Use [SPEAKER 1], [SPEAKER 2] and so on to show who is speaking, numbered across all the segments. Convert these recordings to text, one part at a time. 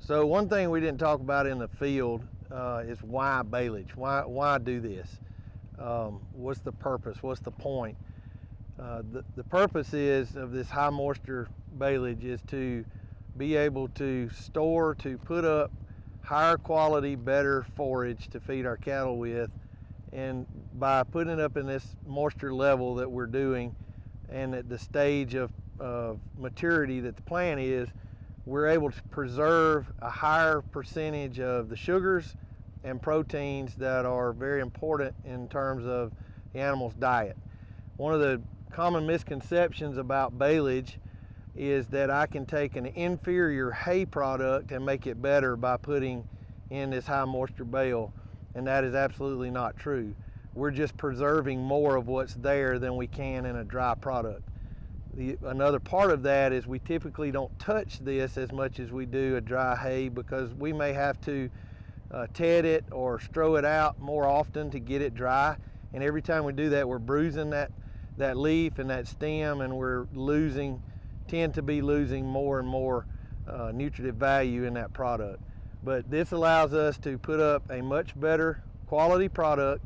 [SPEAKER 1] So one thing we didn't talk about in the field is why baleage. Why do this? What's the purpose? What's the point? The purpose of this high moisture baleage is to be able to store, to put up higher quality, better forage to feed our cattle with. And by putting it up in this moisture level that we're doing, and at the stage of maturity that the plant is, we're able to preserve a higher percentage of the sugars and proteins that are very important in terms of the animal's diet. One of the common misconceptions about baleage is that I can take an inferior hay product and make it better by putting in this high moisture bale, and that is absolutely not true. We're just preserving more of what's there than we can in a dry product. Another part of that is we typically don't touch this as much as we do a dry hay, because we may have to ted it or strow it out more often to get it dry, and every time we do that, we're bruising that leaf and that stem, and we're tend to be losing more and more nutritive value in that product. But this allows us to put up a much better quality product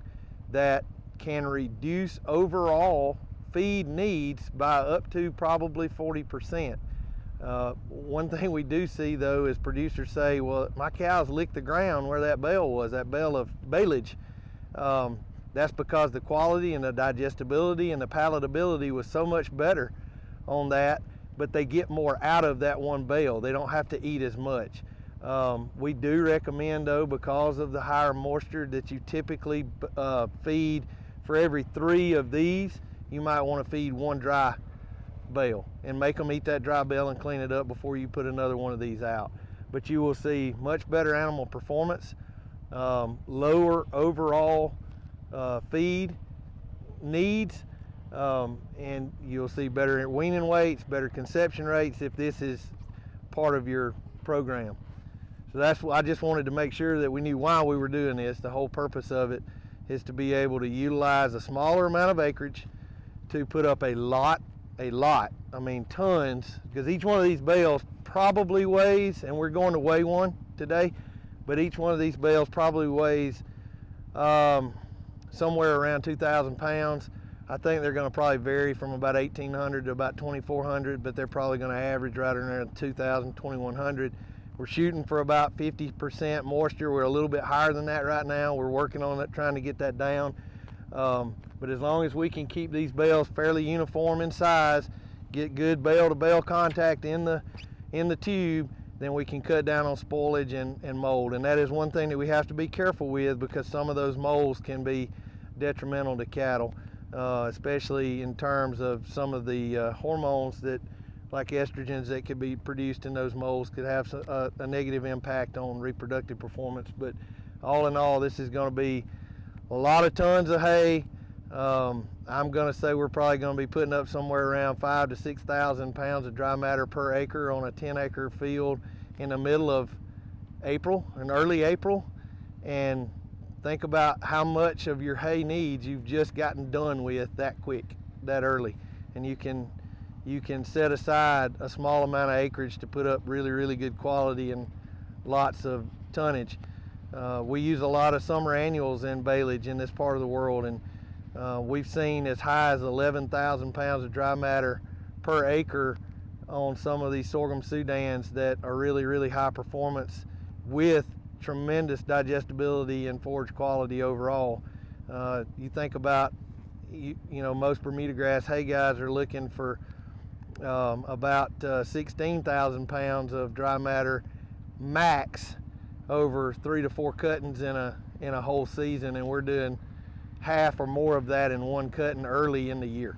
[SPEAKER 1] that can reduce overall feed needs by up to probably 40%. One thing we do see though is producers say, well, my cows licked the ground where that bale was, that bale of baleage. That's because the quality and the digestibility and the palatability was so much better on that, but they get more out of that one bale. They don't have to eat as much. We do recommend though, because of the higher moisture, that you typically feed for every 3 of these, you might want to feed 1 dry bale and make them eat that dry bale and clean it up before you put another one of these out. But you will see much better animal performance, lower overall feed needs, and you'll see better weaning weights, better conception rates if this is part of your program. So that's what I just wanted to make sure that we knew why we were doing this. The whole purpose of it is to be able to utilize a smaller amount of acreage to put up a lot, I mean tons, because each one of these bales probably weighs, and we're going to weigh one today, but each one of these bales probably weighs somewhere around 2,000 pounds. I think they're going to probably vary from about 1,800 to about 2,400, but they're probably going to average right around 2,000, 2,100. We're shooting for about 50% moisture. We're a little bit higher than that right now. We're working on it, trying to get that down. But as long as we can keep these bales fairly uniform in size, get good bale to bale contact in the tube, then we can cut down on spoilage and mold. And that is one thing that we have to be careful with, because some of those molds can be detrimental to cattle, especially in terms of some of the hormones that, like estrogens, that could be produced in those molds, could have a negative impact on reproductive performance. But all in all, this is going to be a lot of tons of hay. I'm going to say we're probably going to be putting up somewhere around 5,000 to 6,000 pounds of dry matter per acre on a 10-acre field in the middle of April, in early April. And think about how much of your hay needs you've just gotten done with that quick, that early. And you can set aside a small amount of acreage to put up really, really good quality and lots of tonnage. We use a lot of summer annuals in baleage in this part of the world, and we've seen as high as 11,000 pounds of dry matter per acre on some of these sorghum Sudans that are really, really high performance with tremendous digestibility and forage quality overall. You think about, you know, most Bermuda grass hay guys are looking for about 16,000 pounds of dry matter max over 3 to 4 cuttings in a whole season, and we're doing half or more of that in one cutting early in the year.